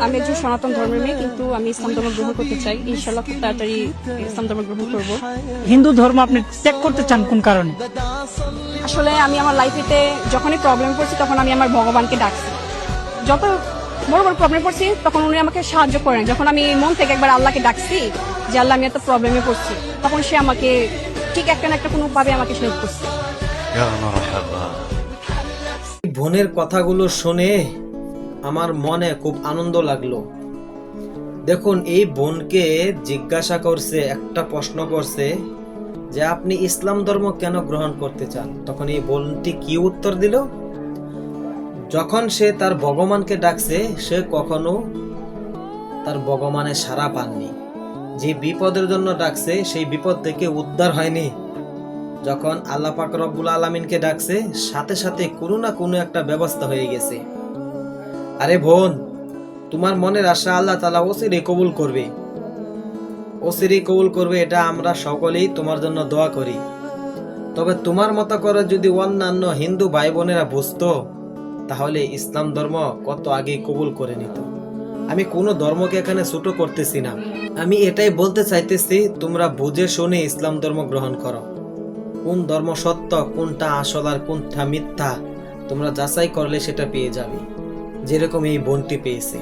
আমি একজন সনাতন ধর্মের মেয়ে, কিন্তু আমি ইসলাম ধর্ম গ্রহণ করতে চাই। ইনশাল্লাহ খুব তাড়াতাড়ি ইসলাম ধর্ম গ্রহণ করব। হিন্দু ধর্ম আপনি ত্যাগ করতে চান কোন কারণে? আসলে আমি আমার লাইফেতে যখনই প্রবলেম পড়ছি তখন আমি আমার ভগবানকে ডাকছি। যত বড় বড় প্রবলেম পড়ছি তখন উনি আমাকে সাহায্য করেন। যখন আমি মন থেকে একবার আল্লাহকে ডাকছি যে আল্লাহ আমি এত প্রবলেমে পড়ছি, তখন সে আমাকে ঠিক একটা না একটা কোনো ভাবে আমাকে হেল্প করছে। বোনের কথাগুলো শুনে আমার মনে খুব আনন্দ লাগলো। দেখুন, এই বোনকে জিজ্ঞাসা করছে, একটা প্রশ্ন করছে যে আপনি ইসলাম ধর্ম কেন গ্রহণ করতে চান। তখন এই বোনটি কি উত্তর দিল? যখন সে তার ভগবানকে ডাকছে, সে কখনো তার ভগবানের সাড়া পাননি। যে বিপদের জন্য ডাকছে সেই বিপদ থেকে উদ্ধার হয়নি। যখন আল্লাহ পাক রব্বুল আলামিনকে ডাকছে, সাথে সাথে কোনো না কোনো একটা ব্যবস্থা হয়ে গেছে। আরে বোন, তোমার মনের আশা আল্লাহ তাআলা অচিরেই কবুল করবে, অচিরেই কবুল করবে, এটা আমরা সকলেই তোমার জন্য দোয়া করি। তবে তোমার মতো করে যদি অন্যান্য হিন্দু ভাই বোনেরা বুঝতো, তাহলে ইসলাম ধর্ম কত আগে কবুল করে নিত। আমি কোনো ধর্মকে এখানে ছোট করতেছি না, আমি এটাই বলতে চাইতেছি তোমরা বুঝে শুনে ইসলাম ধর্ম গ্রহণ করো। কোন ধর্ম সত্য, কোনটা আসল আর কোনটা মিথ্যা তোমরা যাচাই করলে সেটা পেয়ে যাবে, যেরকম এই বোনটি পেয়েছে।